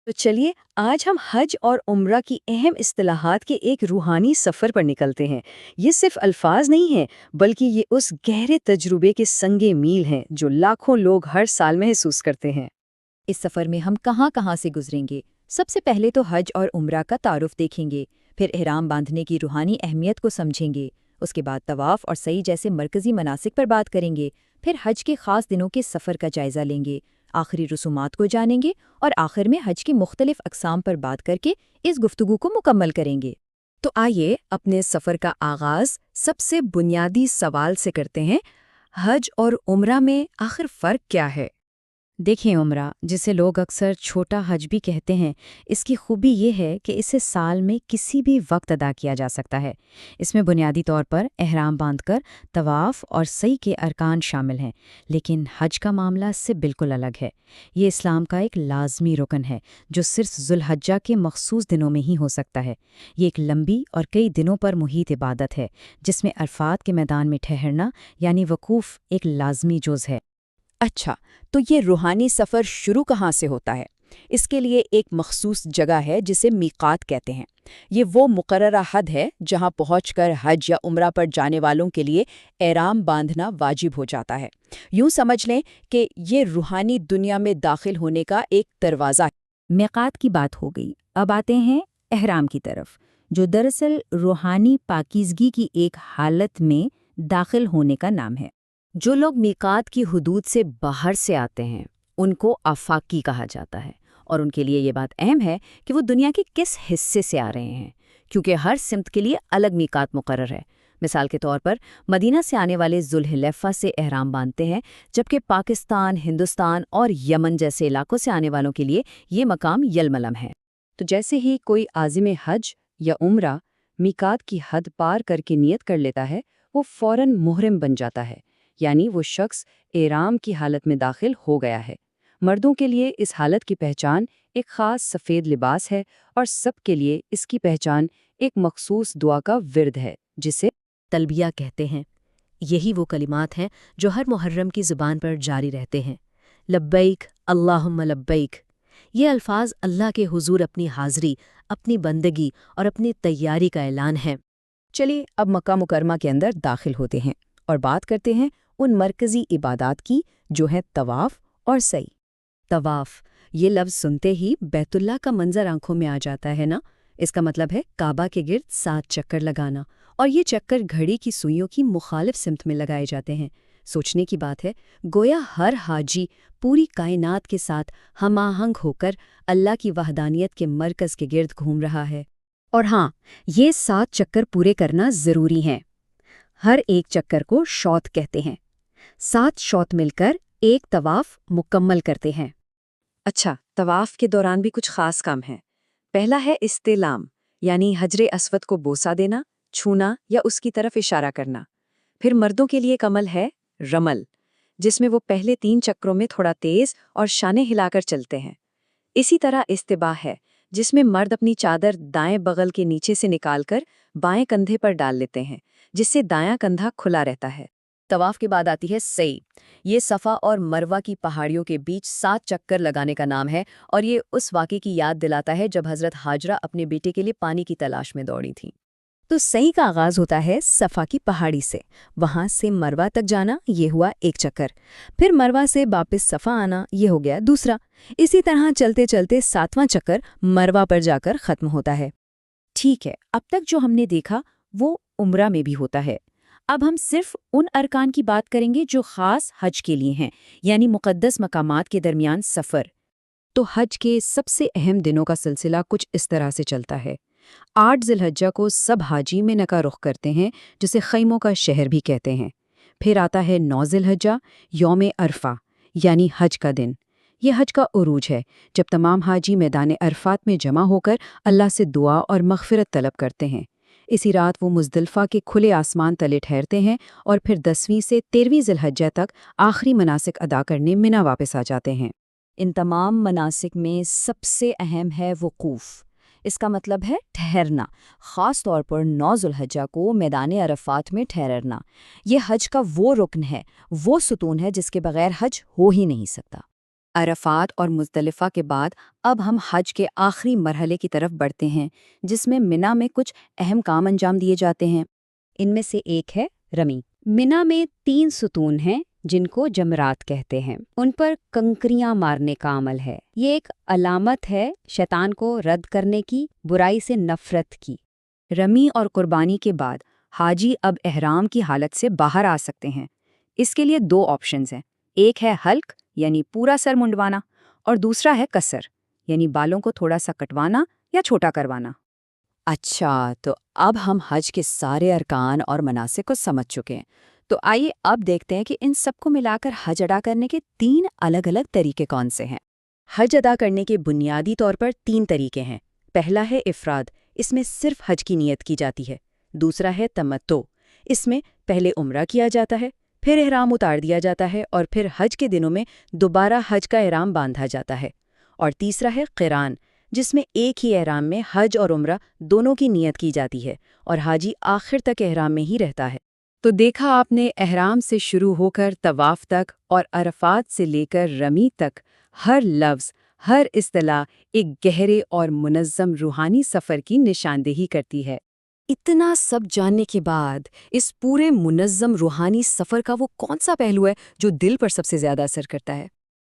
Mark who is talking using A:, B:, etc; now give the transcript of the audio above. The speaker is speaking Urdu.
A: تو چلیے آج ہم حج اور عمرہ کی اہم اصطلاحات کے ایک روحانی سفر پر نکلتے ہیں۔ یہ صرف الفاظ نہیں ہیں بلکہ یہ اس گہرے تجربے کے سنگِ میل ہیں جو لاکھوں لوگ ہر سال محسوس کرتے ہیں۔
B: اس سفر میں ہم کہاں کہاں سے گزریں گے؟ سب سے پہلے تو حج اور عمرہ کا تعارف دیکھیں گے، پھر احرام باندھنے کی روحانی اہمیت کو سمجھیں گے، اس کے بعد طواف اور سعی جیسے مرکزی مناسک پر بات کریں گے، پھر حج کے خاص دنوں کے سفر کا جائزہ لیں گے، آخری رسومات کو جانیں گے اور آخر میں حج کی مختلف اقسام پر بات کر کے اس گفتگو کو مکمل کریں گے۔
A: تو آئیے اپنے سفر کا آغاز سب سے بنیادی سوال سے کرتے ہیں، حج اور عمرہ میں آخر فرق کیا ہے؟
B: دیکھیں عمرہ، جسے لوگ اکثر چھوٹا حج بھی کہتے ہیں، اس کی خوبی یہ ہے کہ اسے سال میں کسی بھی وقت ادا کیا جا سکتا ہے۔ اس میں بنیادی طور پر احرام باندھ کر طواف اور سعی کے ارکان شامل ہیں، لیکن حج کا معاملہ اس سے بالکل الگ ہے۔ یہ اسلام کا ایک لازمی رکن ہے جو صرف ذوالحجہ کے مخصوص دنوں میں ہی ہو سکتا ہے۔ یہ ایک لمبی اور کئی دنوں پر محیط عبادت ہے جس میں عرفات کے میدان میں ٹھہرنا یعنی وقوف ایک لازمی جز ہے۔
A: اچھا، تو یہ روحانی سفر شروع کہاں سے ہوتا ہے؟ اس کے لیے ایک مخصوص جگہ ہے جسے میقات کہتے ہیں۔ یہ وہ مقررہ حد ہے جہاں پہنچ کر حج یا عمرہ پر جانے والوں کے لیے احرام باندھنا واجب ہو جاتا ہے۔ یوں سمجھ لیں کہ یہ روحانی دنیا میں داخل ہونے کا ایک دروازہ ہے۔
B: میقات کی بات ہو گئی، اب آتے ہیں احرام کی طرف، جو دراصل روحانی پاکیزگی کی ایک حالت میں داخل ہونے کا نام ہے۔
A: جو لوگ میقات کی حدود سے باہر سے آتے ہیں ان کو آفاقی کہا جاتا ہے، اور ان کے لیے یہ بات اہم ہے کہ وہ دنیا کے کس حصے سے آ رہے ہیں، کیونکہ ہر سمت کے لیے الگ میقات مقرر ہے۔ مثال کے طور پر مدینہ سے آنے والے ذوالحلیفہ سے احرام باندھتے ہیں، جبکہ پاکستان، ہندوستان اور یمن جیسے علاقوں سے آنے والوں کے لیے یہ مقام یلملم ہے۔ تو جیسے ہی کوئی عازم حج یا عمرہ میقات کی حد پار کر کے نیت کر لیتا ہے، وہ فوراً محرم بن جاتا ہے، یعنی وہ شخص احرام کی حالت میں داخل ہو گیا ہے۔ مردوں کے لیے اس حالت کی پہچان ایک خاص سفید لباس ہے، اور سب کے لیے اس کی پہچان ایک مخصوص دعا کا ورد ہے جسے
B: تلبیہ کہتے ہیں۔ یہی وہ کلمات ہیں جو ہر محرم کی زبان پر جاری رہتے ہیں۔ لبیک اللہم لبیک، یہ الفاظ اللہ کے حضور اپنی حاضری، اپنی بندگی اور اپنی تیاری کا اعلان ہے۔
A: چلیے اب مکہ مکرمہ کے اندر داخل ہوتے ہیں اور بات کرتے ہیں ان مرکزی عبادات کی جو ہیں طواف اور سعی۔ طواف، یہ لفظ سنتے ہی بیت اللہ کا منظر آنکھوں میں آ جاتا ہے نا؟ اس کا مطلب ہے کعبہ کے گرد 7 چکر لگانا، اور یہ چکر گھڑی کی سوئیوں کی مخالف سمت میں لگائے جاتے ہیں۔ سوچنے کی بات ہے، گویا ہر حاجی پوری کائنات کے ساتھ ہم آہنگ ہو کر اللہ کی وحدانیت کے مرکز کے گرد گھوم رہا ہے۔ اور ہاں، یہ 7 چکر پورے کرنا ضروری ہیں۔ ہر ایک چکر کو شوط کہتے ہیں۔ 7 شوط مل کر ایک طواف مکمل کرتے ہیں۔ اچھا، طواف کے دوران بھی کچھ خاص کام ہیں۔ پہلا ہے استعلام، یعنی حجر اسود کو بوسہ دینا، چھونا یا اس کی طرف اشارہ کرنا۔ پھر مردوں کے لیے ایک عمل ہے رمل، جس میں وہ پہلے 3 چکروں میں تھوڑا تیز اور شانے ہلا کر چلتے ہیں۔ اسی طرح استباح ہے، جس میں مرد اپنی چادر دائیں بغل کے نیچے سے نکال کر بائیں کندھے پر ڈال لیتے ہیں، جس سے دایاں کندھا کھلا رہتا ہے۔ طواف کے بعد آتی ہے سعی۔ یہ صفا اور مروہ کی پہاڑیوں کے بیچ 7 چکر لگانے کا نام ہے، اور یہ اس واقعے کی یاد دلاتا ہے جب حضرت ہاجرہ اپنے بیٹے کے لیے پانی کی تلاش میں دوڑی تھیں۔ تو سعی کا آغاز ہوتا ہے صفا کی پہاڑی سے، وہاں سے مروہ تک جانا، یہ ہوا 1 چکر۔ پھر مروہ سے واپس صفا آنا، یہ ہو گیا دوسرا۔ اسی طرح چلتے چلتے 7واں چکر مروہ پر جا کر ختم ہوتا ہے۔ ٹھیک ہے، اب تک جو ہم نے دیکھا وہ عمرہ میں بھی ہوتا ہے۔ اب ہم صرف ان ارکان کی بات کریں گے جو خاص حج کے لیے ہیں، یعنی مقدس مقامات کے درمیان سفر۔ تو حج کے سب سے اہم دنوں کا سلسلہ کچھ اس طرح سے چلتا ہے۔ 8 ذی الحجہ کو سب حاجی منہ کا رخ کرتے ہیں، جسے خیموں کا شہر بھی کہتے ہیں۔ پھر آتا ہے 9 ذی الحجہ، یوم عرفہ، یعنی حج کا دن۔ یہ حج کا عروج ہے، جب تمام حاجی میدان عرفات میں جمع ہو کر اللہ سے دعا اور مغفرت طلب کرتے ہیں۔ اسی رات وہ مزدلفہ کے کھلے آسمان تلے ٹھہرتے ہیں، اور پھر 10ویں سے 13ویں ذی الحجہ تک آخری مناسک ادا کرنے منی واپس آ جاتے ہیں۔ ان تمام مناسک میں سب سے اہم ہے وقوف۔ اس کا مطلب ہے ٹھہرنا، خاص طور پر 9 ذی الحجہ کو میدان عرفات میں ٹھہرنا۔ یہ حج کا وہ رکن ہے، وہ ستون ہے جس کے بغیر حج ہو ہی نہیں سکتا۔
B: عرفات اور مزدلفہ کے بعد اب ہم حج کے آخری مرحلے کی طرف بڑھتے ہیں، جس میں منا میں کچھ اہم کام انجام دیے جاتے ہیں۔
A: ان میں سے ایک ہے رمی۔ منا میں 3 ستون ہیں جن کو جمرات کہتے ہیں۔ ان پر کنکریاں مارنے کا عمل ہے۔ یہ ایک علامت ہے شیطان کو رد کرنے کی، برائی سے نفرت کی۔
B: رمی اور قربانی کے بعد حاجی اب احرام کی حالت سے باہر آ سکتے ہیں۔ اس کے لیے 2 آپشنز ہیں، ایک ہے حلق یعنی پورا سر منڈوانا، اور دوسرا ہے قصر یعنی بالوں کو تھوڑا سا کٹوانا یا چھوٹا کروانا۔
A: اچھا، تو اب ہم حج کے سارے ارکان اور مناسک کو سمجھ چکے ہیں، تو آئیے اب دیکھتے ہیں کہ ان سب کو ملا کر حج ادا کرنے کے 3 الگ الگ طریقے کون سے ہیں۔ حج ادا کرنے کے بنیادی طور پر 3 طریقے ہیں۔ پہلا ہے افراد، اس میں صرف حج کی نیت کی جاتی ہے۔ دوسرا ہے تمتع، اس میں پہلے عمرہ کیا جاتا ہے، پھر احرام اتار دیا جاتا ہے اور پھر حج کے دنوں میں دوبارہ حج کا احرام باندھا جاتا ہے۔ اور تیسرا ہے قران، جس میں ایک ہی احرام میں حج اور عمرہ دونوں کی نیت کی جاتی ہے اور حاجی آخر تک احرام میں ہی رہتا ہے۔ تو دیکھا آپ نے، احرام سے شروع ہو کر طواف تک اور عرفات سے لے کر رمی تک، ہر لفظ، ہر اصطلاح ایک گہرے اور منظم روحانی سفر کی نشاندہی کرتی ہے۔ اتنا سب جاننے کے بعد اس پورے منظم روحانی سفر کا وہ کون سا پہلو ہے جو دل پر سب سے زیادہ اثر کرتا ہے؟